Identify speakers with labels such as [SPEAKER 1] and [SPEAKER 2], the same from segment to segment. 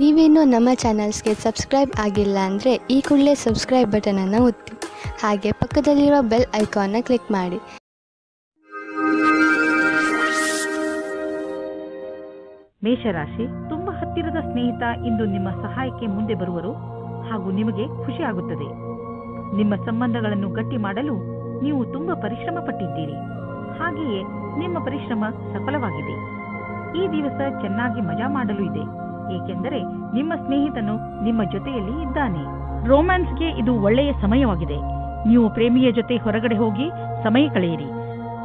[SPEAKER 1] ನೀವೇನೂ ನಮ್ಮ ಚಾನಲ್ಸ್ಗೆ ಸಬ್ಸ್ಕ್ರೈಬ್ ಆಗಿಲ್ಲ ಅಂದರೆ ಈ ಕೂಡಲೇ ಸಬ್ಸ್ಕ್ರೈಬ್ ಬಟನನ್ನು ಒತ್ತಿ ಹಾಗೆ ಪಕ್ಕದಲ್ಲಿರುವ ಬೆಲ್ ಐಕಾನ್ನ ಕ್ಲಿಕ್ ಮಾಡಿ.
[SPEAKER 2] ಮೇಷರಾಶಿ, ತುಂಬಾ ಹತ್ತಿರದ ಸ್ನೇಹಿತ ಇಂದು ನಿಮ್ಮ ಸಹಾಯಕ್ಕೆ ಮುಂದೆ ಬರುವರು ಹಾಗೂ ನಿಮಗೆ ಖುಷಿ ಆಗುತ್ತದೆ. ನಿಮ್ಮ ಸಂಬಂಧಗಳನ್ನು ಗಟ್ಟಿ ಮಾಡಲು ನೀವು ತುಂಬಾ ಪರಿಶ್ರಮ ಪಟ್ಟಿದ್ದೀರಿ. ಹಾಗೆಯೇ ನಿಮ್ಮ ಪರಿಶ್ರಮ ಸಫಲವಾಗಿದೆ. ಈ ದಿವಸ ಚೆನ್ನಾಗಿ ಮಜಾ ಮಾಡಲು ಇದೆ, ಏಕೆಂದರೆ ನಿಮ್ಮ ಸ್ನೇಹಿತನು ನಿಮ್ಮ ಜೊತೆಯಲ್ಲಿ ಇದ್ದಾನೆ. ರೋಮ್ಯಾನ್ಸ್ಗೆ ಇದು ಒಳ್ಳೆಯ ಸಮಯವಾಗಿದೆ. ನೀವು ಪ್ರೇಮಿಯ ಜೊತೆ ಹೊರಗಡೆ ಹೋಗಿ ಸಮಯ ಕಳೆಯಿರಿ.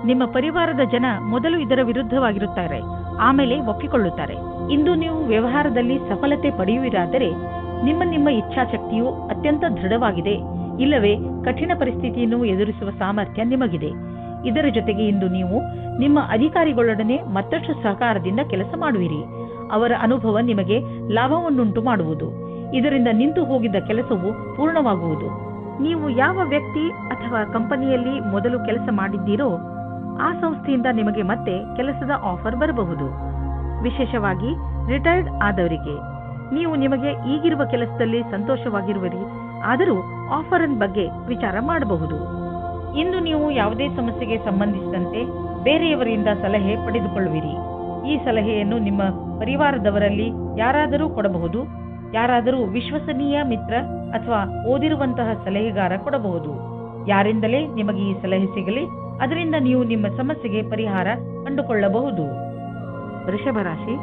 [SPEAKER 2] ನಿಮ್ಮ ಪರಿವಾರದ ಜನ ಮೊದಲು ಇದರ ವಿರುದ್ಧವಾಗಿರುತ್ತಾರೆ, ಆಮೇಲೆ ಒಪ್ಪಿಕೊಳ್ಳುತ್ತಾರೆ. ಇಂದು ನೀವು ವ್ಯವಹಾರದಲ್ಲಿ ಸಫಲತೆ ಪಡೆಯುವಿರಾದರೆ ನಿಮ್ಮ ಇಚ್ಛಾಶಕ್ತಿಯು ಅತ್ಯಂತ ದೃಢವಾಗಿದೆ, ಇಲ್ಲವೇ ಕಠಿಣ ಪರಿಸ್ಥಿತಿಯನ್ನು ಎದುರಿಸುವ ಸಾಮರ್ಥ್ಯ ನಿಮಗಿದೆ. ಇದರ ಜೊತೆಗೆ ಇಂದು ನೀವು ನಿಮ್ಮ ಅಧಿಕಾರಿಗಳೊಡನೆ ಮತ್ತಷ್ಟು ಸಹಕಾರದಿಂದ ಕೆಲಸ ಮಾಡುವಿರಿ. ಅವರ ಅನುಭವ ನಿಮಗೆ ಲಾಭವನ್ನುಂಟು ಮಾಡುವುದು. ಇದರಿಂದ ನಿಂತು ಹೋಗಿದ್ದ ಕೆಲಸವು ಪೂರ್ಣವಾಗುವುದು. ನೀವು ಯಾವ ವ್ಯಕ್ತಿ ಅಥವಾ ಕಂಪನಿಯಲ್ಲಿ ಮೊದಲು ಕೆಲಸ ಮಾಡಿದ್ದೀರೋ ಆ ಸಂಸ್ಥೆಯಿಂದ ನಿಮಗೆ ಮತ್ತೆ ಕೆಲಸದ ಆಫರ್ ಬರಬಹುದು. ವಿಶೇಷವಾಗಿ ರಿಟೈರ್ಡ್ ಆದವರಿಗೆ ನೀವು ನಿಮಗೆ ಈಗಿರುವ ಕೆಲಸದಲ್ಲಿ ಸಂತೋಷವಾಗಿರುವಿರಿ, ಆದರೂ ಆಫರ್ ಬಗ್ಗೆ ವಿಚಾರ ಮಾಡಬಹುದು. ಇಂದು ನೀವು ಯಾವುದೇ ಸಮಸ್ಯೆಗೆ ಸಂಬಂಧಿಸಿದಂತೆ ಬೇರೆಯವರಿಂದ ಸಲಹೆ ಪಡೆದುಕೊಳ್ಳುವಿರಿ. ಈ ಸಲಹೆಯನ್ನು ನಿಮ್ಮ ಪರಿವಾರದವರಲ್ಲಿ ಯಾರಾದರೂ ಕೊಡಬಹುದು. ಯಾರಾದರೂ ವಿಶ್ವಸನೀಯ ಮಿತ್ರ ಅಥವಾ ಓದಿರುವಂತಹ ಸಲಹೆಗಾರ ಕೊಡಬಹುದು. ಯಾರಿಂದಲೇ ನಿಮಗೆ ಈ ಸಲಹೆ ಸಿಗಲಿ, ಅದರಿಂದ ನೀವು ನಿಮ್ಮ ಸಮಸ್ಯೆಗೆ ಪರಿಹಾರ ಕಂಡುಕೊಳ್ಳಬಹುದು. ವೃಷಭ ರಾಶಿ,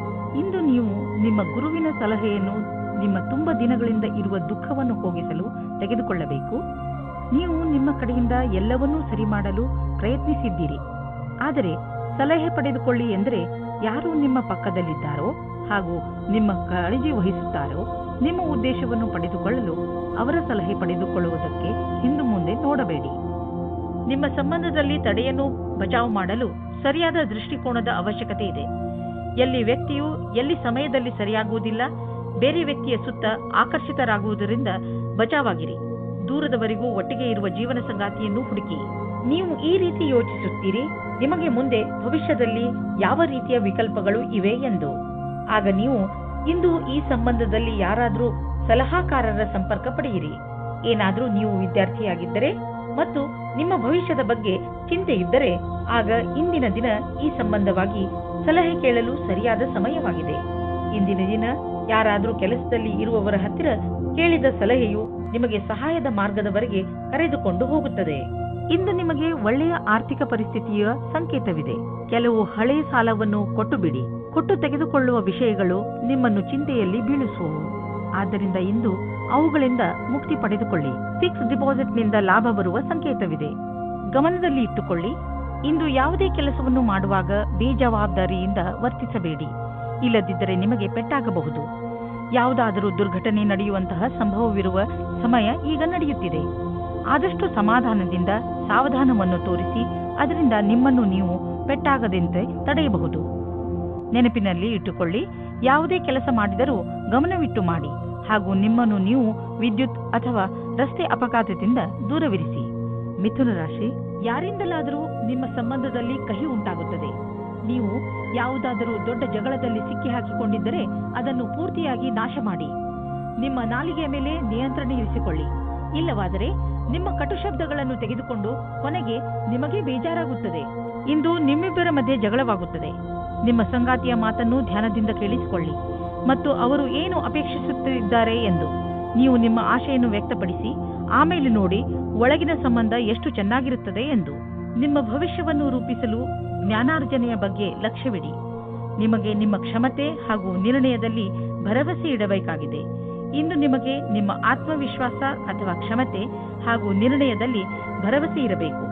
[SPEAKER 2] ಇಂದು ನೀವು ನಿಮ್ಮ ಗುರುವಿನ ಸಲಹೆಯನ್ನು ನಿಮ್ಮ ತುಂಬಾ ದಿನಗಳಿಂದ ಇರುವ ದುಃಖವನ್ನು ಹೋಗಿಸಲು ತೆಗೆದುಕೊಳ್ಳಬೇಕು. ನೀವು ನಿಮ್ಮ ಕಡೆಯಿಂದ ಎಲ್ಲವನ್ನೂ ಸರಿ ಮಾಡಲು ಪ್ರಯತ್ನಿಸಿದ್ದೀರಿ, ಆದರೆ ಸಲಹೆ ಪಡೆದುಕೊಳ್ಳಿ ಎಂದರೆ ಯಾರು ನಿಮ್ಮ ಪಕ್ಕದಲ್ಲಿದ್ದಾರೋ ಹಾಗೂ ನಿಮ್ಮ ಕಾಳಜಿ ವಹಿಸುತ್ತಾರೋ ನಿಮ್ಮ ಉದ್ದೇಶವನ್ನು ಪಡೆದುಕೊಳ್ಳಲು ಅವರ ಸಲಹೆ ಪಡೆದುಕೊಳ್ಳುವುದಕ್ಕೆ ಹಿಂದು ಮುಂದೆ ನೋಡಬೇಡಿ. ನಿಮ್ಮ ಸಂಬಂಧದಲ್ಲಿ ತಡೆಯನ್ನು ಬಚಾವ್ ಮಾಡಲು ಸರಿಯಾದ ದೃಷ್ಟಿಕೋನದ ಅವಶ್ಯಕತೆ ಇದೆ. ಎಲ್ಲಿ ವ್ಯಕ್ತಿಯು ಎಲ್ಲಿ ಸಮಯದಲ್ಲಿ ಸರಿಯಾಗುವುದಿಲ್ಲ, ಬೇರೆ ವ್ಯಕ್ತಿಯ ಸುತ್ತ ಆಕರ್ಷಿತರಾಗುವುದರಿಂದ ಬಚಾವಾಗಿರಿ. ದೂರದವರೆಗೂ ಒಟ್ಟಿಗೆ ಇರುವ ಜೀವನ ಸಂಗಾತಿಯನ್ನು ಹುಡುಕಿ. ನೀವು ಈ ರೀತಿ ಯೋಚಿಸುತ್ತೀರಿ, ನಿಮಗೆ ಮುಂದೆ ಭವಿಷ್ಯದಲ್ಲಿ ಯಾವ ರೀತಿಯ ವಿಕಲ್ಪಗಳು ಇವೆ ಎಂದು. ಆಗ ನೀವು ಇಂದು ಈ ಸಂಬಂಧದಲ್ಲಿ ಯಾರಾದರೂ ಸಲಹಾಕಾರರ ಸಂಪರ್ಕ ಪಡೆಯಿರಿ. ಏನಾದರೂ ನೀವು ವಿದ್ಯಾರ್ಥಿಯಾಗಿದ್ದರೆ ಮತ್ತು ನಿಮ್ಮ ಭವಿಷ್ಯದ ಬಗ್ಗೆ ಚಿಂತೆ ಇದ್ದರೆ ಆಗ ಇಂದಿನ ದಿನ ಈ ಸಂಬಂಧವಾಗಿ ಸಲಹೆ ಕೇಳಲು ಸರಿಯಾದ ಸಮಯವಾಗಿದೆ. ಇಂದಿನ ದಿನ ಯಾರಾದರೂ ಕೆಲಸದಲ್ಲಿ ಇರುವವರ ಹತ್ತಿರ ಕೇಳಿದ ಸಲಹೆಯು ನಿಮಗೆ ಸಹಾಯದ ಮಾರ್ಗದವರೆಗೆ ಕರೆದುಕೊಂಡು ಹೋಗುತ್ತದೆ. ಇಂದು ನಿಮಗೆ ಒಳ್ಳೆಯ ಆರ್ಥಿಕ ಪರಿಸ್ಥಿತಿಯ ಸಂಕೇತವಿದೆ. ಕೆಲವು ಹಳೆಯ ಸಾಲವನ್ನು ಕೊಟ್ಟು ಬಿಡಿ. ಕೊಟ್ಟು ತೆಗೆದುಕೊಳ್ಳುವ ವಿಷಯಗಳು ನಿಮ್ಮನ್ನು ಚಿಂತೆಯಲ್ಲಿ ಬೀಳಿಸುವವು. ಆದ್ದರಿಂದ ಇಂದು ಅವುಗಳಿಂದ ಮುಕ್ತಿ ಪಡೆದುಕೊಳ್ಳಿ. ಫಿಕ್ಸ್ ಡಿಪಾಸಿಟ್ನಿಂದ ಲಾಭ ಬರುವ ಸಂಕೇತವಿದೆ. ಗಮನದಲ್ಲಿ ಇಟ್ಟುಕೊಳ್ಳಿ, ಇಂದು ಯಾವುದೇ ಕೆಲಸವನ್ನು ಮಾಡುವಾಗ ಬೇಜವಾಬ್ದಾರಿಯಿಂದ ವರ್ತಿಸಬೇಡಿ, ಇಲ್ಲದಿದ್ದರೆ ನಿಮಗೆ ಪೆಟ್ಟಾಗಬಹುದು. ಯಾವುದಾದರೂ ದುರ್ಘಟನೆ ನಡೆಯುವಂತಹ ಸಂಭವವಿರುವ ಸಮಯ ಈಗ ನಡೆಯುತ್ತಿದೆ. ಆದಷ್ಟು ಸಮಾಧಾನದಿಂದ ಸಾವಧಾನವನ್ನು ತೋರಿಸಿ ಅದರಿಂದ ನಿಮ್ಮನ್ನು ನೀವು ಪೆಟ್ಟಾಗದಂತೆ ತಡೆಯಬಹುದು. ನೆನಪಿನಲ್ಲಿ ಇಟ್ಟುಕೊಳ್ಳಿ, ಯಾವುದೇ ಕೆಲಸ ಮಾಡಿದರೂ ಗಮನವಿಟ್ಟು ಮಾಡಿ ಹಾಗೂ ನಿಮ್ಮನ್ನು ನೀವು ವಿದ್ಯುತ್ ಅಥವಾ ರಸ್ತೆ ಅಪಘಾತದಿಂದ ದೂರವಿರಿಸಿ. ಮಿಥುನ ರಾಶಿ, ಯಾರಿಂದಲಾದರೂ ನಿಮ್ಮ ಸಂಬಂಧದಲ್ಲಿ ಕಹಿ ಉಂಟಾಗುತ್ತದೆ. ನೀವು ಯಾವುದಾದರೂ ದೊಡ್ಡ ಜಗಳದಲ್ಲಿ ಸಿಕ್ಕಿ ಹಾಕಿಕೊಂಡಿದ್ದರೆ ಅದನ್ನು ಪೂರ್ತಿಯಾಗಿ ನಾಶ ಮಾಡಿ. ನಿಮ್ಮ ನಾಲಿಗೆಯ ಮೇಲೆ ನಿಯಂತ್ರಣ ಇರಿಸಿಕೊಳ್ಳಿ. ಇಲ್ಲವಾದರೆ ನಿಮ್ಮ ಕಟು ಶಬ್ದಗಳನ್ನು ತೆಗೆದುಕೊಂಡು ಕೊನೆಗೆ ನಿಮಗೆ ಬೇಜಾರಾಗುತ್ತದೆ. ಇಂದು ನಿಮ್ಮಿಬ್ಬರ ಮಧ್ಯೆ ಜಗಳವಾಗುತ್ತದೆ. ನಿಮ್ಮ ಸಂಗಾತಿಯ ಮಾತನ್ನು ಧ್ಯಾನದಿಂದ ಕೇಳಿಸಿಕೊಳ್ಳಿ ಮತ್ತು ಅವರು ಏನು ಅಪೇಕ್ಷಿಸುತ್ತಿದ್ದಾರೆ ಎಂದು ನೀವು ನಿಮ್ಮ ಆಶೆಯನ್ನು ವ್ಯಕ್ತಪಡಿಸಿ ಆಮೇಲೆ ನೋಡಿ ಒಳಗಿನ ಸಂಬಂಧ ಎಷ್ಟು ಚೆನ್ನಾಗಿರುತ್ತದೆ ಎಂದು. ನಿಮ್ಮ ಭವಿಷ್ಯವನ್ನು ರೂಪಿಸಲು ಜ್ಞಾನಾರ್ಜನೆಯ ಬಗ್ಗೆ ಲಕ್ಷ್ಯವಿಡಿ. ನಿಮಗೆ ನಿಮ್ಮ ಕ್ಷಮತೆ ಹಾಗೂ ನಿರ್ಣಯದಲ್ಲಿ ಭರವಸೆ ಇಡಬೇಕಾಗಿದೆ. ಇಂದು ನಿಮಗೆ ನಿಮ್ಮ ಆತ್ಮವಿಶ್ವಾಸ ಅಥವಾ ಕ್ಷಮತೆ ಹಾಗೂ ನಿರ್ಣಯದಲ್ಲಿ ಭರವಸೆ ಇರಬೇಕು.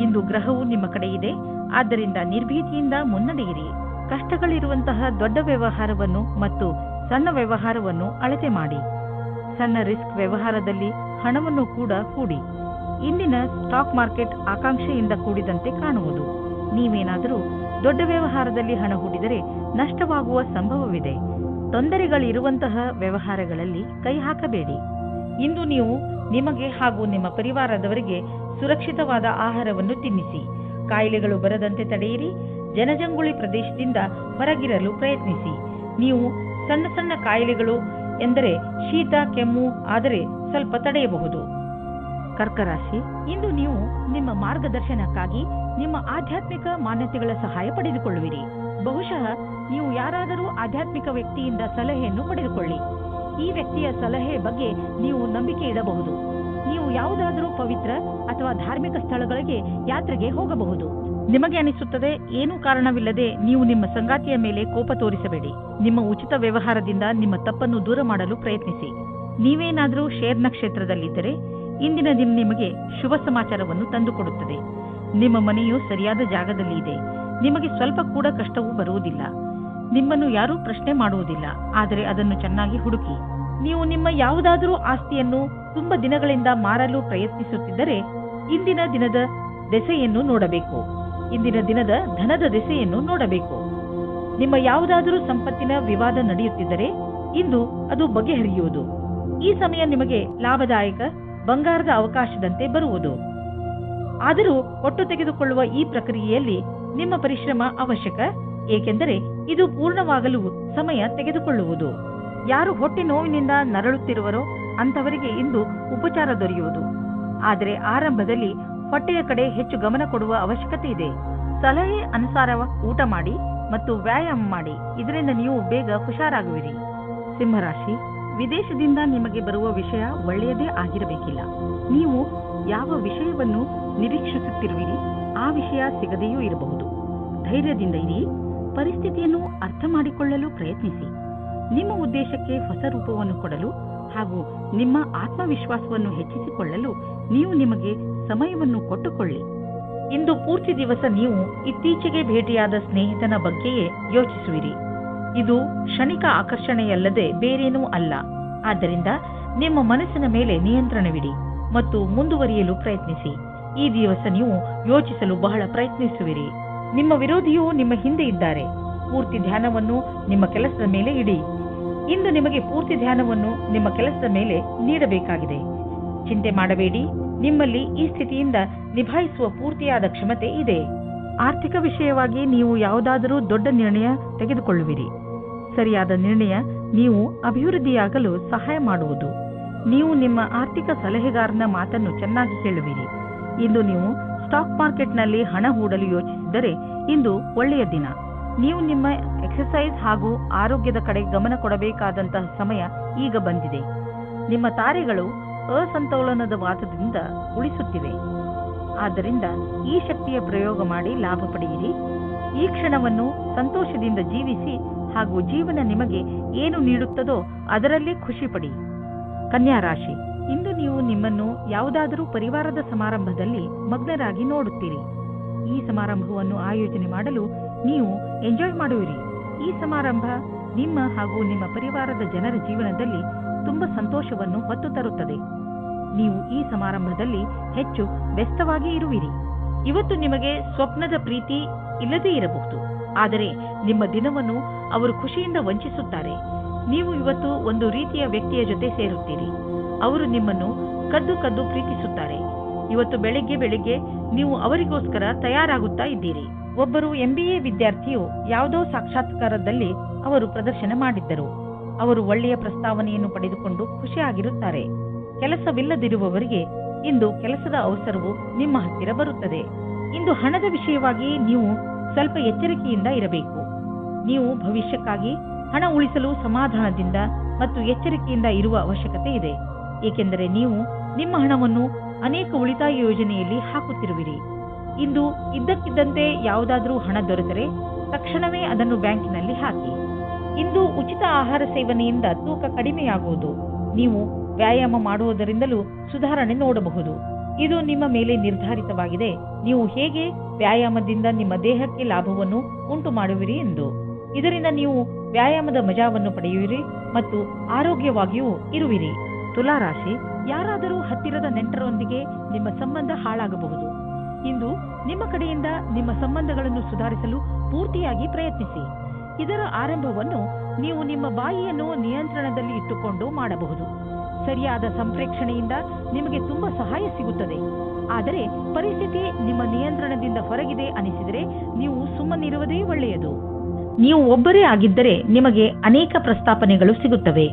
[SPEAKER 2] ಇಂದು ಗ್ರಹವು ನಿಮ್ಮ ಕಡೆ ಇದೆ, ಆದ್ದರಿಂದ ನಿರ್ಭೀತಿಯಿಂದ ಮುನ್ನಡೆಯಿರಿ. ಕಷ್ಟಗಳಿರುವಂತಹ ದೊಡ್ಡ ವ್ಯವಹಾರವನ್ನು ಮತ್ತು ಸಣ್ಣ ವ್ಯವಹಾರವನ್ನು ಅಳತೆ ಮಾಡಿ. ಸಣ್ಣ ರಿಸ್ಕ್ ವ್ಯವಹಾರದಲ್ಲಿ ಹಣವನ್ನು ಕೂಡ ಹೂಡಿ. ಇಂದಿನ ಸ್ಟಾಕ್ ಮಾರ್ಕೆಟ್ ಆಕಾಂಕ್ಷೆಯಿಂದ ಕೂಡಿದಂತೆ ಕಾಣುವುದು. ನೀವೇನಾದರೂ ದೊಡ್ಡ ವ್ಯವಹಾರದಲ್ಲಿ ಹಣ ಹೂಡಿದರೆ ನಷ್ಟವಾಗುವ ಸಂಭವವಿದೆ. ತೊಂದರೆಗಳಿರುವಂತಹ ವ್ಯವಹಾರಗಳಲ್ಲಿ ಕೈ ಹಾಕಬೇಡಿ. ಇಂದು ನೀವು ನಿಮಗೆ ಹಾಗೂ ನಿಮ್ಮ ಪರಿವಾರದವರಿಗೆ ಸುರಕ್ಷಿತವಾದ ಆಹಾರವನ್ನು ತಿನ್ನಿಸಿ. ಕಾಯಿಲೆಗಳು ಬರದಂತೆ ತಡೆಯಿರಿ. ಜನಜಂಗುಳಿ ಪ್ರದೇಶದಿಂದ ಹೊರಗಿರಲು ಪ್ರಯತ್ನಿಸಿ. ನೀವು ಸಣ್ಣ ಸಣ್ಣ ಕಾಯಿಲೆಗಳು ಎಂದರೆ ಶೀತ ಕೆಮ್ಮು ಆದರೆ ಸ್ವಲ್ಪ ತಡೆಯಬಹುದು. ಕರ್ಕರಾಶಿ, ಇಂದು ನೀವು ನಿಮ್ಮ ಮಾರ್ಗದರ್ಶನಕ್ಕಾಗಿ ನಿಮ್ಮ ಆಧ್ಯಾತ್ಮಿಕ ಮಾನ್ಯತೆಗಳ ಸಹಾಯ ಪಡೆದುಕೊಳ್ಳುವಿರಿ. ಬಹುಶಃ ನೀವು ಯಾರಾದರೂ ಆಧ್ಯಾತ್ಮಿಕ ವ್ಯಕ್ತಿಯಿಂದ ಸಲಹೆಯನ್ನು ಪಡೆದುಕೊಳ್ಳಿ. ಈ ವ್ಯಕ್ತಿಯ ಸಲಹೆ ಬಗ್ಗೆ ನೀವು ನಂಬಿಕೆ ಇಡಬಹುದು. ನೀವು ಯಾವುದಾದರೂ ಪವಿತ್ರ ಅಥವಾ ಧಾರ್ಮಿಕ ಸ್ಥಳಗಳಿಗೆ ಯಾತ್ರೆಗೆ ಹೋಗಬಹುದು. ನಿಮಗೆ ಅನಿಸುತ್ತದೆ, ಏನೂ ಕಾರಣವಿಲ್ಲದೆ ನೀವು ನಿಮ್ಮ ಸಂಗಾತಿಯ ಮೇಲೆ ಕೋಪ ತೋರಿಸಬೇಡಿ. ನಿಮ್ಮ ಉಚಿತ ವ್ಯವಹಾರದಿಂದ ನಿಮ್ಮ ತಪ್ಪನ್ನು ದೂರ ಮಾಡಲು ಪ್ರಯತ್ನಿಸಿ. ನೀವೇನಾದರೂ ಶೇರ್ ನಕ್ಷತ್ರದಲ್ಲಿದ್ದರೆ ಇಂದಿನ ದಿನ ನಿಮಗೆ ಶುಭ ಸಮಾಚಾರವನ್ನು ತಂದುಕೊಡುತ್ತದೆ. ನಿಮ್ಮ ಮನೆಯು ಸರಿಯಾದ ಜಾಗದಲ್ಲಿ ಇದೆ. ನಿಮಗೆ ಸ್ವಲ್ಪ ಕೂಡ ಕಷ್ಟವೂ ಬರುವುದಿಲ್ಲ. ನಿಮ್ಮನ್ನು ಯಾರೂ ಪ್ರಶ್ನೆ ಮಾಡುವುದಿಲ್ಲ. ಆದರೆ ಅದನ್ನು ಚೆನ್ನಾಗಿ ಹುಡುಕಿ. ನೀವು ನಿಮ್ಮ ಯಾವುದಾದರೂ ಆಸ್ತಿಯನ್ನು ತುಂಬಾ ದಿನಗಳಿಂದ ಮಾರಲು ಪ್ರಯತ್ನಿಸುತ್ತಿದ್ದರೆ ಇಂದಿನ ದಿನದ ದೆಸೆಯನ್ನು ನೋಡಬೇಕು. ಇಂದಿನ ದಿನದ ಧನದ ದೆಸೆಯನ್ನು ನೋಡಬೇಕು. ನಿಮ್ಮ ಯಾವುದಾದರೂ ಸಂಪತ್ತಿನ ವಿವಾದ ನಡೆಯುತ್ತಿದ್ದರೆ ಇಂದು ಅದು ಬಗೆಹರಿಯುವುದು. ಈ ಸಮಯ ನಿಮಗೆ ಲಾಭದಾಯಕ ಬಂಗಾರದ ಅವಕಾಶದಂತೆ ಬರುವುದು. ಆದರೂ ಒಟ್ಟು ತೆಗೆದುಕೊಳ್ಳುವ ಈ ಪ್ರಕ್ರಿಯೆಯಲ್ಲಿ ನಿಮ್ಮ ಪರಿಶ್ರಮ ಅವಶ್ಯಕ, ಏಕೆಂದರೆ ಇದು ಪೂರ್ಣವಾಗಲು ಸಮಯ ತೆಗೆದುಕೊಳ್ಳುವುದು. ಯಾರು ಹೊಟ್ಟೆ ನೋವಿನಿಂದ ನರಳುತ್ತಿರುವರೋ ಅಂತವರಿಗೆ ಇಂದು ಉಪಚಾರ ದೊರೆಯುವುದು. ಆದರೆ ಆರಂಭದಲ್ಲಿ ಹೊಟ್ಟೆಯ ಕಡೆ ಹೆಚ್ಚು ಗಮನ ಕೊಡುವ ಅವಶ್ಯಕತೆ ಇದೆ. ಸಲಹೆ ಅನುಸಾರ ಊಟ ಮಾಡಿ ಮತ್ತು ವ್ಯಾಯಾಮ ಮಾಡಿ. ಇದರಿಂದ ನೀವು ಬೇಗ ಹುಷಾರಾಗುವಿರಿ. ಸಿಂಹರಾಶಿ, ವಿದೇಶದಿಂದ ನಿಮಗೆ ಬರುವ ವಿಷಯ ಒಳ್ಳೆಯದೇ ಆಗಿರಬೇಕಿಲ್ಲ. ನೀವು ಯಾವ ವಿಷಯವನ್ನು ನಿರೀಕ್ಷಿಸುತ್ತಿರುವಿರಿ ಆ ವಿಷಯ ಸಿಗದೆಯೂ ಇರಬಹುದು. ಧೈರ್ಯದಿಂದ ಇರಿ. ಪರಿಸ್ಥಿತಿಯನ್ನು ಅರ್ಥ ಮಾಡಿಕೊಳ್ಳಲು ಪ್ರಯತ್ನಿಸಿ. ನಿಮ್ಮ ಉದ್ದೇಶಕ್ಕೆ ಹೊಸ ರೂಪವನ್ನು ಕೊಡಲು ಹಾಗೂ ನಿಮ್ಮ ಆತ್ಮವಿಶ್ವಾಸವನ್ನು ಹೆಚ್ಚಿಸಿಕೊಳ್ಳಲು ನೀವು ನಿಮಗೆ ಸಮಯವನ್ನು ಕೊಟ್ಟುಕೊಳ್ಳಿ. ಇಂದು ಪೂರ್ತಿ ದಿವಸ ನೀವು ಇತ್ತೀಚೆಗೆ ಭೇಟಿಯಾದ ಸ್ನೇಹಿತನ ಬಗ್ಗೆಯೇ ಯೋಚಿಸುವಿರಿ. ಇದು ಕ್ಷಣಿಕ ಆಕರ್ಷಣೆಯಲ್ಲದೆ ಬೇರೇನೂ ಅಲ್ಲ. ಆದ್ದರಿಂದ ನಿಮ್ಮ ಮನಸ್ಸಿನ ಮೇಲೆ ನಿಯಂತ್ರಣವಿಡಿ ಮತ್ತು ಮುಂದುವರಿಯಲು ಪ್ರಯತ್ನಿಸಿ. ಈ ದಿವಸ ನೀವು ಯೋಚಿಸಲು ಬಹಳ ಪ್ರಯತ್ನಿಸುವಿರಿ. ನಿಮ್ಮ ವಿರೋಧಿಯು ನಿಮ್ಮ ಹಿಂದೆ ಇದ್ದಾರೆ. ಪೂರ್ತಿ ಧ್ಯಾನವನ್ನು ನಿಮ್ಮ ಕೆಲಸದ ಮೇಲೆ ಇಡಿ. ಇಂದು ನಿಮಗೆ ಪೂರ್ತಿ ಧ್ಯಾನವನ್ನು ನಿಮ್ಮ ಕೆಲಸದ ಮೇಲೆ ನೀಡಬೇಕಾಗಿದೆ. ಚಿಂತೆ ಮಾಡಬೇಡಿ. ನಿಮ್ಮಲ್ಲಿ ಈ ಸ್ಥಿತಿಯಿಂದ ನಿಭಾಯಿಸುವ ಪೂರ್ತಿಯಾದ ಕ್ಷಮತೆ ಇದೆ. ಆರ್ಥಿಕ ವಿಷಯವಾಗಿ ನೀವು ಯಾವುದಾದರೂ ದೊಡ್ಡ ನಿರ್ಣಯ ತೆಗೆದುಕೊಳ್ಳುವಿರಿ. ಸರಿಯಾದ ನಿರ್ಣಯ ನೀವು ಅಭಿವೃದ್ಧಿಯಾಗಲು ಸಹಾಯ ಮಾಡುವುದು. ನೀವು ನಿಮ್ಮ ಆರ್ಥಿಕ ಸಲಹೆಗಾರನ ಮಾತನ್ನು ಚೆನ್ನಾಗಿ ಕೇಳುವಿರಿ. ಇಂದು ನೀವು ಸ್ಟಾಕ್ ಮಾರ್ಕೆಟ್ನಲ್ಲಿ ಹಣ ಹೂಡಲು ಯೋಚಿಸಿದರೆ ಇಂದು ಒಳ್ಳೆಯ ದಿನ. ನೀವು ನಿಮ್ಮ ಎಕ್ಸರ್ಸೈಸ್ ಹಾಗೂ ಆರೋಗ್ಯದ ಕಡೆ ಗಮನ ಕೊಡಬೇಕಾದಂತಹ ಸಮಯ ಈಗ ಬಂದಿದೆ. ನಿಮ್ಮ ತಾರೆಗಳು ಅಸಂತೋಲನದ ವಾದದಿಂದ ಉಳಿಸುತ್ತಿವೆ. ಆದ್ದರಿಂದ ಈ ಶಕ್ತಿಯ ಪ್ರಯೋಗ ಮಾಡಿ ಲಾಭ ಪಡೆಯಿರಿ. ಈ ಕ್ಷಣವನ್ನು ಸಂತೋಷದಿಂದ ಜೀವಿಸಿ ಹಾಗೂ ಜೀವನ ನಿಮಗೆ ಏನು ನೀಡುತ್ತದೋ ಅದರಲ್ಲೇ ಖುಷಿ ಪಡಿ. ಕನ್ಯಾ ರಾಶಿ, ಇಂದು ನೀವು ನಿಮ್ಮನ್ನು ಯಾವುದಾದರೂ ಪರಿವಾರದ ಸಮಾರಂಭದಲ್ಲಿ ಮಗ್ನರಾಗಿ ನೋಡುತ್ತೀರಿ. ಈ ಸಮಾರಂಭವನ್ನು ಆಯೋಜನೆ ಮಾಡಲು ನೀವು ಎಂಜಾಯ್ ಮಾಡುವಿರಿ. ಈ ಸಮಾರಂಭ ನಿಮ್ಮ ಹಾಗೂ ನಿಮ್ಮ ಪರಿವಾರದ ಜನರ ಜೀವನದಲ್ಲಿ ತುಂಬಾ ಸಂತೋಷವನ್ನು ಹೊತ್ತು ತರುತ್ತದೆ. ನೀವು ಈ ಸಮಾರಂಭದಲ್ಲಿ ಹೆಚ್ಚು ವ್ಯಸ್ತವಾಗಿ ಇರುವಿರಿ. ಇವತ್ತು ನಿಮಗೆ ಸ್ವಪ್ನದ ಪ್ರೀತಿ ಇಲ್ಲದೇ ಇರಬಹುದು, ಆದರೆ ನಿಮ್ಮ ದಿನವನ್ನು ಅವರು ಖುಷಿಯಿಂದ ವಂಚಿಸುತ್ತಾರೆ. ನೀವು ಇವತ್ತು ಒಂದು ರೀತಿಯ ವ್ಯಕ್ತಿಯ ಜೊತೆ ಸೇರುತ್ತೀರಿ. ಅವರು ನಿಮ್ಮನ್ನು ಕದ್ದು ಪ್ರೀತಿಸುತ್ತಾರೆ. ಇವತ್ತು ಬೆಳಿಗ್ಗೆ ನೀವು ಅವರಿಗೋಸ್ಕರ ತಯಾರಾಗುತ್ತಾ ಇದ್ದೀರಿ. ಒಬ್ಬರು MBA ವಿದ್ಯಾರ್ಥಿಯು ಯಾವುದೋ ಸಾಕ್ಷಾತ್ಕಾರದಲ್ಲಿ ಅವರು ಪ್ರದರ್ಶನ ಮಾಡಿದ್ದರು. ಅವರು ಒಳ್ಳೆಯ ಪ್ರಸ್ತಾವನೆಯನ್ನು ಪಡೆದುಕೊಂಡು ಖುಷಿಯಾಗಿರುತ್ತಾರೆ. ಕೆಲಸವಿಲ್ಲದಿರುವವರಿಗೆ ಇಂದು ಕೆಲಸದ ಅವಸರವು ನಿಮ್ಮ ಹತ್ತಿರ ಬರುತ್ತದೆ. ಇಂದು ಹಣದ ವಿಷಯವಾಗಿ ನೀವು ಸ್ವಲ್ಪ ಎಚ್ಚರಿಕೆಯಿಂದ ಇರಬೇಕು. ನೀವು ಭವಿಷ್ಯಕ್ಕಾಗಿ ಹಣ ಉಳಿಸಲು ಸಮಾಧಾನದಿಂದ ಮತ್ತು ಎಚ್ಚರಿಕೆಯಿಂದ ಇರುವ ಅವಶ್ಯಕತೆ ಇದೆ. ಏಕೆಂದರೆ ನೀವು ನಿಮ್ಮ ಹಣವನ್ನು ಅನೇಕ ಉಳಿತಾಯ ಯೋಜನೆಯಲ್ಲಿ ಹಾಕುತ್ತಿರುವಿರಿ. ಇಂದು ಇದ್ದಕ್ಕಿದ್ದಂತೆ ಯಾವುದಾದರೂ ಹಣ ದೊರೆತರೆ ತಕ್ಷಣವೇ ಅದನ್ನು ಬ್ಯಾಂಕಿನಲ್ಲಿ ಹಾಕಿ. ಇಂದು ಉಚಿತ ಆಹಾರ ಸೇವನೆಯಿಂದ ತೂಕ ಕಡಿಮೆಯಾಗುವುದು. ನೀವು ವ್ಯಾಯಾಮ ಮಾಡುವುದರಿಂದಲೂ ಸುಧಾರಣೆ ನೋಡಬಹುದು. ಇದು ನಿಮ್ಮ ಮೇಲೆ ನಿರ್ಧಾರಿತವಾಗಿದೆ. ನೀವು ಹೇಗೆ ವ್ಯಾಯಾಮದಿಂದ ನಿಮ್ಮ ದೇಹಕ್ಕೆ ಲಾಭವನ್ನು ಉಂಟು ಮಾಡುವಿರಿ ಎಂದು. ಇದರಿಂದ ನೀವು ವ್ಯಾಯಾಮದ ಮಜಾವನ್ನು ಪಡೆಯುವಿರಿ ಮತ್ತು ಆರೋಗ್ಯವಾಗಿಯೂ ಇರುವಿರಿ. ತುಲಾ ರಾಶಿ, ಯಾರಾದರೂ ಹತ್ತಿರದ ನೆಂಟರೊಂದಿಗೆ ನಿಮ್ಮ ಸಂಬಂಧ ಹಾಳಾಗಬಹುದು. ಇಂದು ನಿಮ್ಮ ಕಡೆಯಿಂದ ನಿಮ್ಮ ಸಂಬಂಧಗಳನ್ನು ಸುಧಾರಿಸಲು ಪೂರ್ತಿಯಾಗಿ ಪ್ರಯತ್ನಿಸಿ. ಇದರ ಆರಂಭವನ್ನು ನೀವು ನಿಮ್ಮ ಬಾಯಿಯನ್ನು ನಿಯಂತ್ರಣದಲ್ಲಿ ಇಟ್ಟುಕೊಂಡು ಮಾಡಬಹುದು. ಸರಿಯಾದ ಸಂಪ್ರೇಕ್ಷಣೆಯಿಂದ ನಿಮಗೆ ತುಂಬಾ ಸಹಾಯ ಸಿಗುತ್ತದೆ. ಆದರೆ ಪರಿಸ್ಥಿತಿ ನಿಮ್ಮ ನಿಯಂತ್ರಣದಿಂದ ಹೊರಗಿದೆ ಅನಿಸಿದರೆ ನೀವು ಸುಮ್ಮನಿರುವುದೇ ಒಳ್ಳೆಯದು. ನೀವು ಒಬ್ಬರೇ ಆಗಿದ್ದರೆ ನಿಮಗೆ ಅನೇಕ ಪ್ರಸ್ತಾಪನೆಗಳು ಸಿಗುತ್ತವೆ.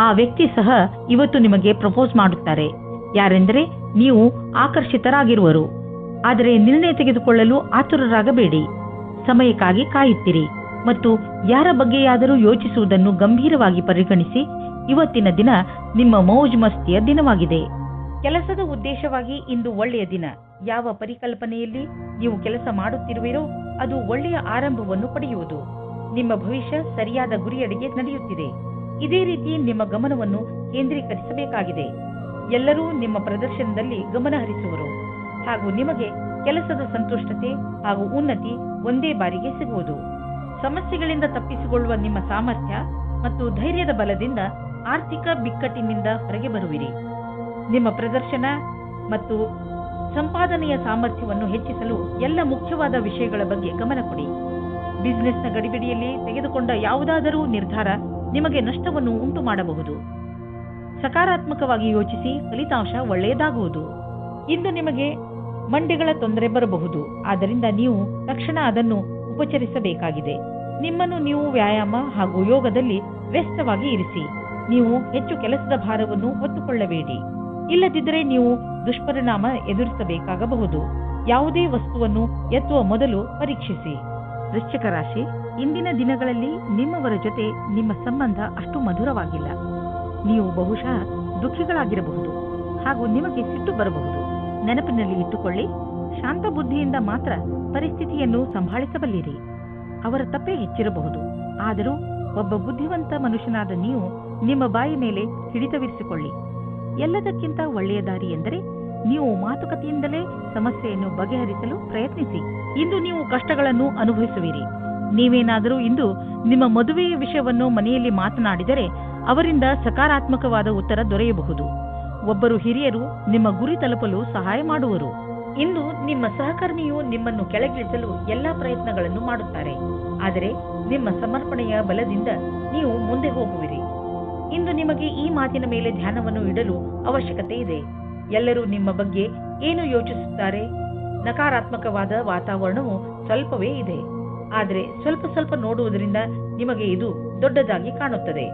[SPEAKER 2] ಆ ವ್ಯಕ್ತಿ ಸಹ ಇವತ್ತು ನಿಮಗೆ ಪ್ರಪೋಸ್ ಮಾಡುತ್ತಾರೆ. ಯಾರೆಂದರೆ ನೀವು ಆಕರ್ಷಿತರಾಗಿರುವರು. ಆದರೆ ನಿರ್ಣಯ ತೆಗೆದುಕೊಳ್ಳಲು ಆತುರರಾಗಬೇಡಿ. ಸಮಯಕ್ಕಾಗಿ ಕಾಯುತ್ತಿರಿ ಮತ್ತು ಯಾರ ಬಗ್ಗೆಯಾದರೂ ಯೋಚಿಸುವುದನ್ನು ಗಂಭೀರವಾಗಿ ಪರಿಗಣಿಸಿ. ಇವತ್ತಿನ ದಿನ ನಿಮ್ಮ ಮೌಜ್ ಮಸ್ತಿಯ ದಿನವಾಗಿದೆ. ಕೆಲಸದ ಉದ್ದೇಶವಾಗಿ ಇಂದು ಒಳ್ಳೆಯ ದಿನ. ಯಾವ ಪರಿಕಲ್ಪನೆಯಲ್ಲಿ ನೀವು ಕೆಲಸ ಮಾಡುತ್ತಿರುವಿರೋ ಅದು ಒಳ್ಳೆಯ ಆರಂಭವನ್ನು ಪಡೆಯುವುದು. ನಿಮ್ಮ ಭವಿಷ್ಯ ಸರಿಯಾದ ಗುರಿಯಡೆಗೆ ನಡೆಯುತ್ತಿದೆ. ಇದೇ ರೀತಿ ನಿಮ್ಮ ಗಮನವನ್ನು ಕೇಂದ್ರೀಕರಿಸಬೇಕಾಗಿದೆ. ಎಲ್ಲರೂ ನಿಮ್ಮ ಪ್ರದರ್ಶನದಲ್ಲಿ ಗಮನ ಹರಿಸುವರು ಹಾಗೂ ನಿಮಗೆ ಕೆಲಸದ ಸಂತುಷ್ಟತೆ ಹಾಗೂ ಉನ್ನತಿ ಒಂದೇ ಬಾರಿಗೆ ಸಿಗುವುದು. ಸಮಸ್ಯೆಗಳಿಂದ ತಪ್ಪಿಸಿಕೊಳ್ಳುವ ನಿಮ್ಮ ಸಾಮರ್ಥ್ಯ ಮತ್ತು ಧೈರ್ಯದ ಬಲದಿಂದ ಆರ್ಥಿಕ ಬಿಕ್ಕಟ್ಟಿನಿಂದ ಹೊರಗೆ ಬರುವಿರಿ. ನಿಮ್ಮ ಪ್ರದರ್ಶನ ಮತ್ತು ಸಂಪಾದನೆಯ ಸಾಮರ್ಥ್ಯವನ್ನು ಹೆಚ್ಚಿಸಲು ಎಲ್ಲ ಮುಖ್ಯವಾದ ವಿಷಯಗಳ ಬಗ್ಗೆ ಗಮನ ಕೊಡಿ. ಬಿಸಿನೆಸ್ನ ಗಡಿಬಿಡಿಯಲ್ಲಿ ತೆಗೆದುಕೊಂಡ ಯಾವುದಾದರೂ ನಿರ್ಧಾರ ನಿಮಗೆ ನಷ್ಟವನ್ನು ಉಂಟು ಮಾಡಬಹುದು. ಸಕಾರಾತ್ಮಕವಾಗಿ ಯೋಚಿಸಿ, ಫಲಿತಾಂಶ ಒಳ್ಳೆಯದಾಗುವುದು. ಇಂದು ನಿಮಗೆ ಮಂಡಿಗಳ ತೊಂದರೆ ಬರಬಹುದು. ಆದ್ದರಿಂದ ನೀವು ತಕ್ಷಣ ಅದನ್ನು ಉಪಚರಿಸಬೇಕಾಗಿದೆ. ನಿಮ್ಮನ್ನು ನೀವು ವ್ಯಾಯಾಮ ಹಾಗೂ ಯೋಗದಲ್ಲಿ ವ್ಯಸ್ತವಾಗಿ ಇರಿಸಿ. ನೀವು ಹೆಚ್ಚು ಕೆಲಸದ ಭಾರವನ್ನು ಹೊತ್ತುಕೊಳ್ಳಬೇಡಿ. ಇಲ್ಲದಿದ್ದರೆ ನೀವು ದುಷ್ಪರಿಣಾಮ ಎದುರಿಸಬೇಕಾಗಬಹುದು. ಯಾವುದೇ ವಸ್ತುವನ್ನು ಎತ್ತುವ ಮೊದಲು ಪರೀಕ್ಷಿಸಿ. ವೃಶ್ಚಿಕ ರಾಶಿ, ಇಂದಿನ ದಿನಗಳಲ್ಲಿ ನಿಮ್ಮವರ ಜೊತೆ ನಿಮ್ಮ ಸಂಬಂಧ ಅಷ್ಟು ಮಧುರವಾಗಿಲ್ಲ. ನೀವು ಬಹುಶಃ ದುಃಖಿಗಳಾಗಿರಬಹುದು ಹಾಗೂ ನಿಮಗೆ ಸಿಟ್ಟು ಬರಬಹುದು. ನೆನಪಿನಲ್ಲಿ ಇಟ್ಟುಕೊಳ್ಳಿ, ಶಾಂತ ಬುದ್ಧಿಯಿಂದ ಮಾತ್ರ ಪರಿಸ್ಥಿತಿಯನ್ನು ಸಂಭಾಳಿಸಬಲ್ಲಿರಿ. ಅವರ ತಪ್ಪೇ ಹೆಚ್ಚಿರಬಹುದು, ಆದರೂ ಒಬ್ಬ ಬುದ್ಧಿವಂತ ಮನುಷ್ಯನಾದ ನೀವು ನಿಮ್ಮ ಬಾಯಿ ಮೇಲೆ ಹಿಡಿತವಿರಿಸಿಕೊಳ್ಳಿ. ಎಲ್ಲದಕ್ಕಿಂತ ಒಳ್ಳೆಯ ದಾರಿ ಎಂದರೆ ನೀವು ಮಾತುಕತೆಯಿಂದಲೇ ಸಮಸ್ಯೆಯನ್ನು ಬಗೆಹರಿಸಲು ಪ್ರಯತ್ನಿಸಿ. ಇಂದು ನೀವು ಕಷ್ಟಗಳನ್ನು ಅನುಭವಿಸುವಿರಿ. ನೀವೇನಾದರೂ ಇಂದು ನಿಮ್ಮ ಮದುವೆಯ ವಿಷಯವನ್ನು ಮನೆಯಲ್ಲಿ ಮಾತನಾಡಿದರೆ ಅವರಿಂದ ಸಕಾರಾತ್ಮಕವಾದ ಉತ್ತರ ದೊರೆಯಬಹುದು. ಒಬ್ಬರು ಹಿರಿಯರು ನಿಮ್ಮ ಗುರಿ ತಲುಪಲು ಸಹಾಯ ಮಾಡುವರು. ಇಂದು ನಿಮ್ಮ ಸಹಕರ್ಮಿಯು ನಿಮ್ಮನ್ನು ಕೆಳಗಿಳಿಸಲು ಎಲ್ಲಾ ಪ್ರಯತ್ನಗಳನ್ನು ಮಾಡುತ್ತಾರೆ, ಆದರೆ ನಿಮ್ಮ ಸಮರ್ಪಣೆಯ ಬಲದಿಂದ ನೀವು ಮುಂದೆ ಹೋಗುವಿರಿ. ಇಂದು ನಿಮಗೆ ಈ ಮಾತಿನ ಮೇಲೆ ಧ್ಯಾನವನ್ನು ಇಡಲು ಅವಶ್ಯಕತೆ ಇದೆ. ಎಲ್ಲರೂ ನಿಮ್ಮ ಬಗ್ಗೆ ಏನು ಯೋಚಿಸುತ್ತಾರೆ? ನಕಾರಾತ್ಮಕವಾದ ವಾತಾವರಣವು ಸ್ವಲ್ಪವೇ ಇದೆ, ಆದರೆ ಸ್ವಲ್ಪ ಸ್ವಲ್ಪ ನೋಡುವುದರಿಂದ ನಿಮಗೆ ಇದು ದೊಡ್ಡದಾಗಿ ಕಾಣುತ್ತದೆ.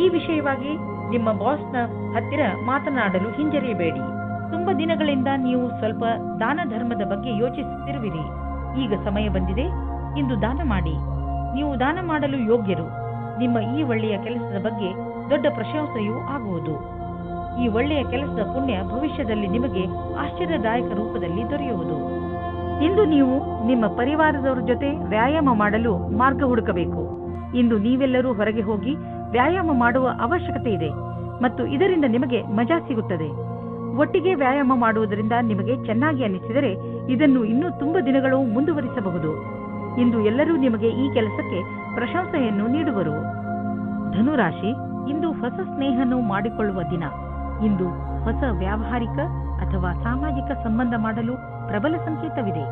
[SPEAKER 2] ಈ ವಿಷಯವಾಗಿ ನಿಮ್ಮ ಬಾಸ್ನ ಹತ್ತಿರ ಮಾತನಾಡಲು ಹಿಂಜರಿಯಬೇಡಿ. ತುಂಬಾ ದಿನಗಳಿಂದ ನೀವು ಸ್ವಲ್ಪ ದಾನ ಧರ್ಮದ ಬಗ್ಗೆ ಯೋಚಿಸುತ್ತಿರುವಿರಿ. ಈಗ ಸಮಯ ಬಂದಿದೆ. ಇಂದು ದಾನ ಮಾಡಿ. ನೀವು ದಾನ ಮಾಡಲು ಯೋಗ್ಯರು. ನಿಮ್ಮ ಈ ಒಳ್ಳೆಯ ಕೆಲಸದ ಬಗ್ಗೆ ದೊಡ್ಡ ಪ್ರಶಂಸೆಯೂ ಆಗುವುದು. ಈ ಒಳ್ಳೆಯ ಕೆಲಸದ ಪುಣ್ಯ ಭವಿಷ್ಯದಲ್ಲಿ ನಿಮಗೆ ಆಶ್ಚರ್ಯದಾಯಕ ರೂಪದಲ್ಲಿ ದೊರೆಯುವುದು. ಇಂದು ನೀವು ನಿಮ್ಮ ಪರಿವಾರದವರ ಜೊತೆ ವ್ಯಾಯಾಮ ಮಾಡಲು ಮಾರ್ಗ ಹುಡುಕಬೇಕು. ಇಂದು ನೀವೆಲ್ಲರೂ ಹೊರಗೆ ಹೋಗಿ ವ್ಯಾಯಾಮ ಮಾಡುವ ಅವಶ್ಯಕತೆ ಇದೆ ಮತ್ತು ಇದರಿಂದ ನಿಮಗೆ ಮಜಾ ಸಿಗುತ್ತದೆ. ಒಟ್ಟಿಗೆ ವ್ಯಾಯಾಮ ಮಾಡುವುದರಿಂದ ನಿಮಗೆ ಚೆನ್ನಾಗಿ ಅನಿಸಿದರೆ ಇದನ್ನು ಇನ್ನೂ ತುಂಬಾ ದಿನಗಳು ಮುಂದುವರಿಸಬಹುದು. ಇಂದು ಎಲ್ಲರೂ ನಿಮಗೆ ಈ ಕೆಲಸಕ್ಕೆ ಪ್ರಶಂಸೆಯನ್ನು ನೀಡುವರು. ಧನುರಾಶಿ, ಇಂದು ಹೊಸ ಸ್ನೇಹವನ್ನು ಮಾಡಿಕೊಳ್ಳುವ ದಿನ. ಇಂದು ಹೊಸ ವ್ಯಾವಹಾರಿಕ ಅಥವಾ ಸಾಮಾಜಿಕ ಸಂಬಂಧ ಮಾಡಲು ಪ್ರಬಲ ಸಂಕೇತವಿದೆ.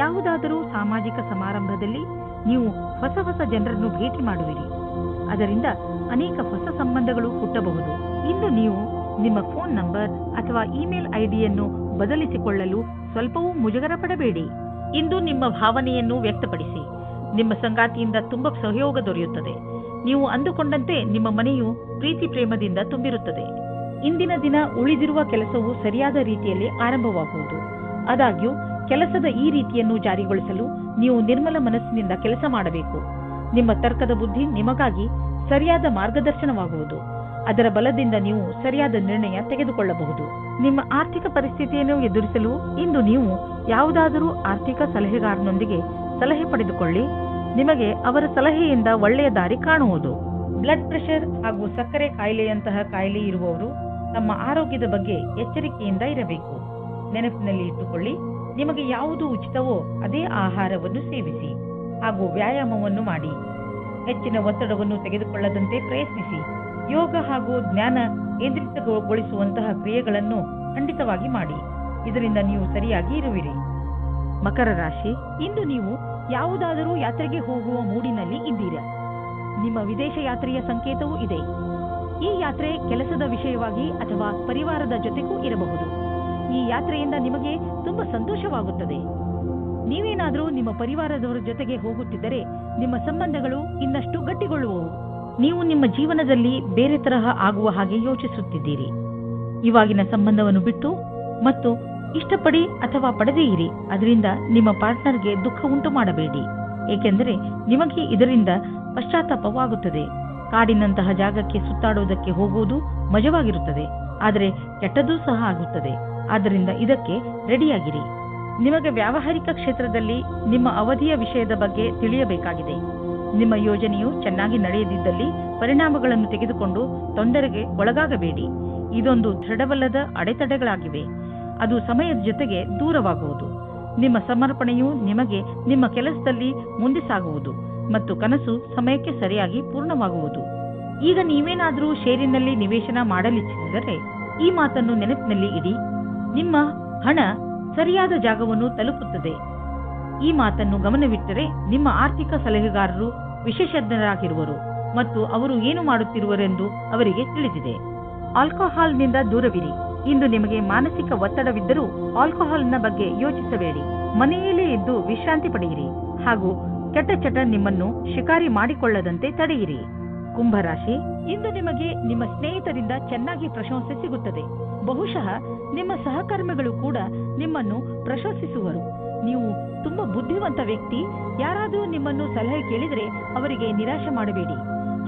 [SPEAKER 2] ಯಾವುದಾದರೂ ಸಾಮಾಜಿಕ ಸಮಾರಂಭದಲ್ಲಿ ನೀವು ಹೊಸ ಹೊಸ ಜನರನ್ನು ಭೇಟಿ ಮಾಡುವಿರಿ. ಅದರಿಂದ ಅನೇಕ ಹೊಸ ಸಂಬಂಧಗಳು ಹುಟ್ಟಬಹುದು. ಇಂದು ನೀವು ನಿಮ್ಮ ಫೋನ್ ನಂಬರ್ ಅಥವಾ ಇಮೇಲ್ ಐಡಿಯನ್ನು ಬದಲಿಸಿಕೊಳ್ಳಲು ಸ್ವಲ್ಪವೂ ಮುಜುಗರ ಪಡಬೇಡಿ. ಇಂದು ನಿಮ್ಮ ಭಾವನೆಯನ್ನು ವ್ಯಕ್ತಪಡಿಸಿ. ನಿಮ್ಮ ಸಂಗಾತಿಯಿಂದ ತುಂಬಾ ಸಹಯೋಗ ದೊರೆಯುತ್ತದೆ. ನೀವು ಅಂದುಕೊಂಡಂತೆ ನಿಮ್ಮ ಮನೆಯು ಪ್ರೀತಿ ಪ್ರೇಮದಿಂದ ತುಂಬಿರುತ್ತದೆ. ಇಂದಿನ ದಿನ ಉಳಿದಿರುವ ಕೆಲಸವು ಸರಿಯಾದ ರೀತಿಯಲ್ಲಿ ಆರಂಭವಾಗುವುದು. ಆದಾಗ್ಯೂ ಕೆಲಸದ ಈ ರೀತಿಯನ್ನು ಜಾರಿಗೊಳಿಸಲು ನೀವು ನಿರ್ಮಲ ಮನಸ್ಸಿನಿಂದ ಕೆಲಸ ಮಾಡಬೇಕು. ನಿಮ್ಮ ತರ್ಕದ ಬುದ್ಧಿ ನಿಮಗಾಗಿ ಸರಿಯಾದ ಮಾರ್ಗದರ್ಶನವಾಗುವುದು. ಅದರ ಬಲದಿಂದ ನೀವು ಸರಿಯಾದ ನಿರ್ಣಯ ತೆಗೆದುಕೊಳ್ಳಬಹುದು. ನಿಮ್ಮ ಆರ್ಥಿಕ ಪರಿಸ್ಥಿತಿಯನ್ನು ಎದುರಿಸಲು ಇಂದು ನೀವು ಯಾವುದಾದರೂ ಆರ್ಥಿಕ ಸಲಹೆಗಾರನೊಂದಿಗೆ ಸಲಹೆ ಪಡೆದುಕೊಳ್ಳಿ. ನಿಮಗೆ ಅವರ ಸಲಹೆಯಿಂದ ಒಳ್ಳೆಯ ದಾರಿ ಕಾಣುವುದು. ಬ್ಲಡ್ ಪ್ರೆಷರ್ ಹಾಗೂ ಸಕ್ಕರೆ ಕಾಯಿಲೆಯಂತಹ ಕಾಯಿಲೆ ಇರುವವರು ತಮ್ಮ ಆರೋಗ್ಯದ ಬಗ್ಗೆ ಎಚ್ಚರಿಕೆಯಿಂದ ಇರಬೇಕು. ನೆನಪಿನಲ್ಲಿ ಇಟ್ಟುಕೊಳ್ಳಿ, ನಿಮಗೆ ಯಾವುದು ಉಚಿತವೋ ಅದೇ ಆಹಾರವನ್ನು ಸೇವಿಸಿ ಹಾಗೂ ವ್ಯಾಯಾಮವನ್ನು ಮಾಡಿ. ಹೆಚ್ಚಿನ ಒತ್ತಡವನ್ನು ತೆಗೆದುಕೊಳ್ಳದಂತೆ ಪ್ರಯತ್ನಿಸಿ. ಯೋಗ ಹಾಗೂ ಜ್ಞಾನ ಕೇಂದ್ರಿತಗೊಳಿಸುವಂತಹ ಕ್ರಿಯೆಗಳನ್ನು ಖಂಡಿತವಾಗಿ ಮಾಡಿ. ಇದರಿಂದ ನೀವು ಸರಿಯಾಗಿ ಇರುವಿರಿ. ಮಕರ ರಾಶಿ, ಇಂದು ನೀವು ಯಾವುದಾದರೂ ಯಾತ್ರೆಗೆ ಹೋಗುವ ಮೂಡಿನಲ್ಲಿ ಇದ್ದೀರಾ. ನಿಮ್ಮ ವಿದೇಶ ಯಾತ್ರೆಯ ಸಂಕೇತವೂ ಇದೆ. ಈ ಯಾತ್ರೆ ಕೆಲಸದ ವಿಷಯವಾಗಿ ಅಥವಾ ಪರಿವಾರದ ಜೊತೆಗೂ ಇರಬಹುದು. ಈ ಯಾತ್ರೆಯಿಂದ ನಿಮಗೆ ತುಂಬಾ ಸಂತೋಷವಾಗುತ್ತದೆ. ನೀವೇನಾದರೂ ನಿಮ್ಮ ಪರಿವಾರದವರ ಜೊತೆಗೆ ಹೋಗುತ್ತಿದ್ದರೆ ನಿಮ್ಮ ಸಂಬಂಧಗಳು ಇನ್ನಷ್ಟು ಗಟ್ಟಿಗೊಳ್ಳುವವು. ನೀವು ನಿಮ್ಮ ಜೀವನದಲ್ಲಿ ಬೇರೆ ತರಹ ಆಗುವ ಹಾಗೆ ಯೋಚಿಸುತ್ತಿದ್ದೀರಿ. ಇವಾಗಿನ ಸಂಬಂಧವನ್ನು ಬಿಟ್ಟು ಮತ್ತು ಇಷ್ಟಪಡಿ ಅಥವಾ ಪಡೆದೇ ಇರಿ. ಅದರಿಂದ ನಿಮ್ಮ ಪಾರ್ಟ್ನರ್ಗೆ ದುಃಖ ಉಂಟು ಮಾಡಬೇಡಿ, ಏಕೆಂದರೆ ನಿಮಗೆ ಇದರಿಂದ ಪಶ್ಚಾತ್ತಾಪವಾಗುತ್ತದೆ. ಕಾಡಿನಂತಹ ಜಾಗಕ್ಕೆ ಸುತ್ತಾಡುವುದಕ್ಕೆ ಹೋಗುವುದು ಮಜವಾಗಿರುತ್ತದೆ, ಆದರೆ ಕೆಟ್ಟದ್ದೂ ಸಹ ಆಗುತ್ತದೆ. ಆದ್ದರಿಂದ ಇದಕ್ಕೆ ರೆಡಿಯಾಗಿರಿ. ನಿಮಗೆ ವ್ಯಾವಹಾರಿಕ ಕ್ಷೇತ್ರದಲ್ಲಿ ನಿಮ್ಮ ಅವಧಿಯ ವಿಷಯದ ಬಗ್ಗೆ ತಿಳಿಯಬೇಕಾಗಿದೆ. ನಿಮ್ಮ ಯೋಜನೆಯು ಚೆನ್ನಾಗಿ ನಡೆಯದಿದ್ದಲ್ಲಿ ಪರಿಣಾಮಗಳನ್ನು ತೆಗೆದುಕೊಂಡು ತೊಂದರೆಗೆ ಒಳಗಾಗಬೇಡಿ. ಇದೊಂದು ದೃಢವಲ್ಲದ ಅಡೆತಡೆಗಳಾಗಿವೆ. ಅದು ಸಮಯದ ಜೊತೆಗೆ ದೂರವಾಗುವುದು. ನಿಮ್ಮ ಸಮರ್ಪಣೆಯು ನಿಮಗೆ ನಿಮ್ಮ ಕೆಲಸದಲ್ಲಿ ಮುಂದೆ ಸಾಗುವುದು ಮತ್ತು ಕನಸು ಸಮಯಕ್ಕೆ ಸರಿಯಾಗಿ ಪೂರ್ಣವಾಗುವುದು. ಈಗ ನೀವೇನಾದರೂ ಷೇರಿನಲ್ಲಿ ನಿವೇಶನ ಮಾಡಲಿಚ್ಛಿಸಿದರೆ ಈ ಮಾತನ್ನು ನೆನಪಿನಲ್ಲಿ ಇಡಿ. ನಿಮ್ಮ ಹಣ ಸರಿಯಾದ ಜಾಗವನ್ನು ತಲುಪುತ್ತದೆ. ಈ ಮಾತನ್ನು ಗಮನವಿಟ್ಟರೆ ನಿಮ್ಮ ಆರ್ಥಿಕ ಸಲಹೆಗಾರರು ವಿಶೇಷಜ್ಞರಾಗಿರುವರು ಮತ್ತು ಅವರು ಏನು ಮಾಡುತ್ತಿರುವರೆಂದು ಅವರಿಗೆ ತಿಳಿದಿದೆ. ಆಲ್ಕೋಹಾಲ್ನಿಂದ ದೂರವಿರಿ. ಇಂದು ನಿಮಗೆ ಮಾನಸಿಕ ಒತ್ತಡವಿದ್ದರೂ ಆಲ್ಕೋಹಾಲ್ನ ಬಗ್ಗೆ ಯೋಚಿಸಬೇಡಿ. ಮನೆಯಲ್ಲೇ ಇದ್ದು ವಿಶ್ರಾಂತಿ ಪಡೆಯಿರಿ ಹಾಗೂ ಕೆಟ್ಟ ಚಟ ನಿಮ್ಮನ್ನು ಶಿಕಾರಿ ಮಾಡಿಕೊಳ್ಳದಂತೆ ತಡೆಯಿರಿ. ಕುಂಭರಾಶಿ, ಇಂದು ನಿಮಗೆ ನಿಮ್ಮ ಸ್ನೇಹಿತರಿಂದ ಚೆನ್ನಾಗಿ ಪ್ರಶಂಸೆ ಸಿಗುತ್ತದೆ. ಬಹುಶಃ ನಿಮ್ಮ ಸಹಕರ್ಮಿಗಳು ಕೂಡ ನಿಮ್ಮನ್ನು ಪ್ರಶಂಸಿಸುವರು. ನೀವು ತುಂಬಾ ಬುದ್ಧಿವಂತ ವ್ಯಕ್ತಿ. ಯಾರಾದರೂ ನಿಮ್ಮನ್ನು ಸಲಹೆ ಕೇಳಿದರೆ ಅವರಿಗೆ ನಿರಾಶೆ ಮಾಡಬೇಡಿ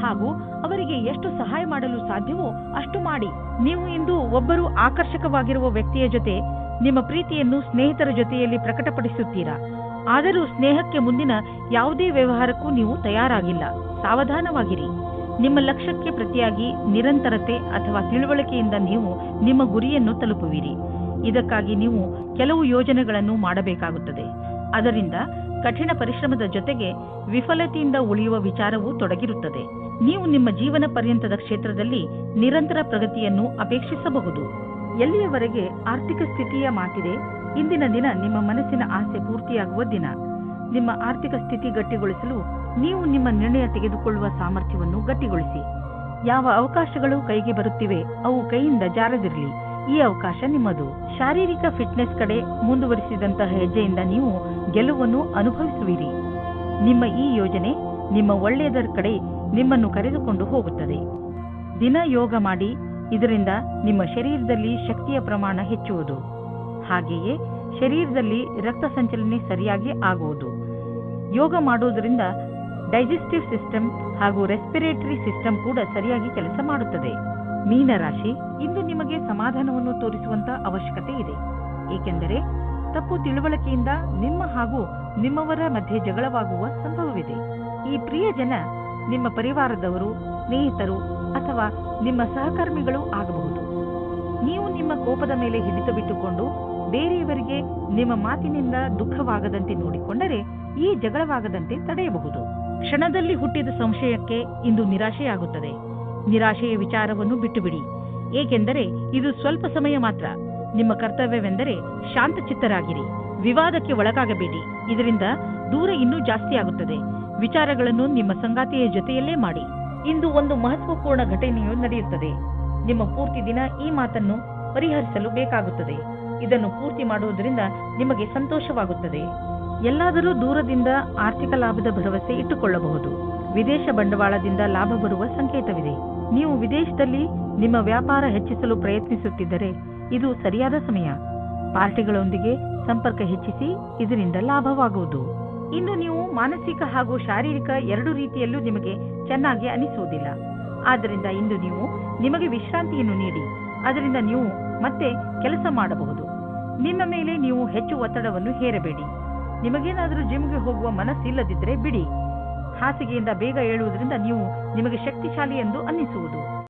[SPEAKER 2] ಹಾಗೂ ಅವರಿಗೆ ಎಷ್ಟು ಸಹಾಯ ಮಾಡಲು ಸಾಧ್ಯವೋ ಅಷ್ಟು ಮಾಡಿ. ನೀವು ಇಂದು ಒಬ್ಬರು ಆಕರ್ಷಕವಾಗಿರುವ ವ್ಯಕ್ತಿಯ ಜೊತೆ ನಿಮ್ಮ ಪ್ರೀತಿಯನ್ನು ಸ್ನೇಹಿತರ ಜೊತೆಯಲ್ಲಿ ಪ್ರಕಟಪಡಿಸುತ್ತೀರಾ. ಆದರೂ ಸ್ನೇಹಕ್ಕೆ ಮುಂದಿನ ಯಾವುದೇ ವ್ಯವಹಾರಕ್ಕೂ ನೀವು ತಯಾರಾಗಿಲ್ಲ. ಸಾವಧಾನವಾಗಿರಿ. ನಿಮ್ಮ ಲಕ್ಷ್ಯಕ್ಕೆ ಪ್ರತಿಯಾಗಿ ನಿರಂತರತೆ ಅಥವಾ ತಿಳುವಳಿಕೆಯಿಂದ ನೀವು ನಿಮ್ಮ ಗುರಿಯನ್ನು ತಲುಪುವಿರಿ. ಇದಕ್ಕಾಗಿ ನೀವು ಕೆಲವು ಯೋಜನೆಗಳನ್ನು ಮಾಡಬೇಕಾಗುತ್ತದೆ. ಅದರಿಂದ ಕಠಿಣ ಪರಿಶ್ರಮದ ಜೊತೆಗೆ ವಿಫಲತೆಯಿಂದ ಉಳಿಯುವ ವಿಚಾರವೂ ತೊಡಗಿರುತ್ತದೆ. ನೀವು ನಿಮ್ಮ ಜೀವನ ಪರ್ಯಂತದ ಕ್ಷೇತ್ರದಲ್ಲಿ ನಿರಂತರ ಪ್ರಗತಿಯನ್ನು ಅಪೇಕ್ಷಿಸಬಹುದು. ಎಲ್ಲಿಯವರೆಗೆ ಆರ್ಥಿಕ ಸ್ಥಿತಿಯ ಮಾತಿದೆ, ಇಂದಿನ ದಿನ ನಿಮ್ಮ ಮನಸ್ಸಿನ ಆಸೆ ಪೂರ್ತಿಯಾಗುವ ದಿನ. ನಿಮ್ಮ ಆರ್ಥಿಕ ಸ್ಥಿತಿ ಗಟ್ಟಿಗೊಳಿಸಲು ನೀವು ನಿಮ್ಮ ನಿರ್ಣಯ ತೆಗೆದುಕೊಳ್ಳುವ ಸಾಮರ್ಥ್ಯವನ್ನು ಗಟ್ಟಿಗೊಳಿಸಿ. ಯಾವ ಅವಕಾಶಗಳು ಕೈಗೆ ಬರುತ್ತಿವೆ ಅವು ಕೈಯಿಂದ ಜಾರದಿರಲಿ. ಈ ಅವಕಾಶ ನಿಮ್ಮದು. ಶಾರೀರಿಕ ಫಿಟ್ನೆಸ್ ಕಡೆ ಮುಂದುವರಿಸಿದಂತಹ ಹೆಜ್ಜೆಯಿಂದ ನೀವು ಗೆಲುವನ್ನು ಅನುಭವಿಸುವಿರಿ. ನಿಮ್ಮ ಈ ಯೋಜನೆ ನಿಮ್ಮ ಒಳ್ಳೆಯದರ ಕಡೆ ನಿಮ್ಮನ್ನು ಕರೆದುಕೊಂಡು ಹೋಗುತ್ತದೆ. ದಿನ ಯೋಗ ಮಾಡಿ. ಇದರಿಂದ ನಿಮ್ಮ ಶರೀರದಲ್ಲಿ ಶಕ್ತಿಯ ಪ್ರಮಾಣ ಹೆಚ್ಚುವುದು. ಹಾಗೆಯೇ ಶರೀರದಲ್ಲಿ ರಕ್ತ ಸಂಚಲನೆ ಸರಿಯಾಗಿ ಆಗುವುದು. ಯೋಗ ಮಾಡುವುದರಿಂದ ಡೈಜೆಸ್ಟಿವ್ ಸಿಸ್ಟಮ್ ಹಾಗೂ ರೆಸ್ಪಿರೇಟರಿ ಸಿಸ್ಟಮ್ ಕೂಡ ಸರಿಯಾಗಿ ಕೆಲಸ ಮಾಡುತ್ತದೆ. ಮೀನರಾಶಿ, ಇಂದು ನಿಮಗೆ ಸಮಾಧಾನವನ್ನು ತೋರಿಸುವಂತ ಅವಶ್ಯಕತೆ ಇದೆ. ಏಕೆಂದರೆ ತಪ್ಪು ತಿಳುವಳಿಕೆಯಿಂದ ನಿಮ್ಮ ಹಾಗೂ ನಿಮ್ಮವರ ಮಧ್ಯೆ ಜಗಳವಾಗುವ ಸಂಭವವಿದೆ. ಈ ಪ್ರಿಯಜನ ನಿಮ್ಮ ಪರಿವಾರದವರು, ಸ್ನೇಹಿತರು ಅಥವಾ ನಿಮ್ಮ ಸಹಕರ್ಮಿಗಳು ಆಗಬಹುದು. ನೀವು ನಿಮ್ಮ ಕೋಪದ ಮೇಲೆ ಹಿಡಿತ ಬಿಟ್ಟುಕೊಂಡು ಬೇರೆಯವರಿಗೆ ನಿಮ್ಮ ಮಾತಿನಿಂದ ದುಃಖವಾಗದಂತೆ ನೋಡಿಕೊಂಡರೆ ಈ ಜಗಳವಾಗದಂತೆ ತಡೆಯಬಹುದು. ಕ್ಷಣದಲ್ಲಿ ಹುಟ್ಟಿದ ಸಂಶಯಕ್ಕೆ ಇಂದು ನಿರಾಶೆಯಾಗುತ್ತದೆ. ನಿರಾಶೆಯ ವಿಚಾರವನ್ನು ಬಿಟ್ಟುಬಿಡಿ, ಏಕೆಂದರೆ ಇದು ಸ್ವಲ್ಪ ಸಮಯ ಮಾತ್ರ. ನಿಮ್ಮ ಕರ್ತವ್ಯವೆಂದರೆ ಶಾಂತಚಿತ್ತರಾಗಿರಿ. ವಿವಾದಕ್ಕೆ ಒಳಗಾಗಬೇಡಿ. ಇದರಿಂದ ದೂರ ಇನ್ನೂ ಜಾಸ್ತಿ ಆಗುತ್ತದೆ. ವಿಚಾರಗಳನ್ನು ನಿಮ್ಮ ಸಂಗಾತಿಯ ಜೊತೆಯಲ್ಲೇ ಮಾಡಿ. ಇಂದು ಒಂದು ಮಹತ್ವಪೂರ್ಣ ಘಟನೆಯು ನಡೆಯುತ್ತದೆ. ನಿಮ್ಮ ಪೂರ್ತಿ ದಿನ ಈ ಮಾತನ್ನು ಪರಿಹರಿಸಲು ಬೇಕಾಗುತ್ತದೆ. ಇದನ್ನು ಪೂರ್ತಿ ಮಾಡುವುದರಿಂದ ನಿಮಗೆ ಸಂತೋಷವಾಗುತ್ತದೆ. ಎಲ್ಲಾದರೂ ದೂರದಿಂದ ಆರ್ಥಿಕ ಲಾಭದ ಭರವಸೆ ಇಟ್ಟುಕೊಳ್ಳಬಹುದು. ವಿದೇಶ ಬಂಡವಾಳದಿಂದ ಲಾಭ ಬರುವ ಸಂಕೇತವಿದೆ. ನೀವು ವಿದೇಶದಲ್ಲಿ ನಿಮ್ಮ ವ್ಯಾಪಾರ ಹೆಚ್ಚಿಸಲು ಪ್ರಯತ್ನಿಸುತ್ತಿದ್ದರೆ ಇದು ಸರಿಯಾದ ಸಮಯ. ಪಾರ್ಟಿಗಳೊಂದಿಗೆ ಸಂಪರ್ಕ ಹೆಚ್ಚಿಸಿ. ಇದರಿಂದ ಲಾಭವಾಗುವುದು. ಇನ್ನು ನೀವು ಮಾನಸಿಕ ಹಾಗೂ ಶಾರೀರಿಕ ಎರಡು ರೀತಿಯಲ್ಲೂ ನಿಮಗೆ ಚೆನ್ನಾಗಿ ಅನಿಸುವುದಿಲ್ಲ. ಆದ್ದರಿಂದ ಇಂದು ನೀವು ನಿಮಗೆ ವಿಶ್ರಾಂತಿಯನ್ನು ನೀಡಿ. ಅದರಿಂದ ನೀವು ಮತ್ತೆ ಕೆಲಸ ಮಾಡಬಹುದು. ನಿಮ್ಮ ಮೇಲೆ ನೀವು ಹೆಚ್ಚು ಒತ್ತಡವನ್ನು ಹೇರಬೇಡಿ. ನಿಮಗೇನಾದರೂ ಜಿಮ್ಗೆ ಹೋಗುವ ಮನಸ್ಸಿಲ್ಲದಿದ್ದರೆ ಬಿಡಿ. ಹಾಸಿಗೆಯಿಂದ ಬೇಗ ಏಳುವುದರಿಂದ ನೀವು ನಿಮಗೆ ಶಕ್ತಿಶಾಲಿ ಎಂದು ಅನ್ನಿಸುವುದು.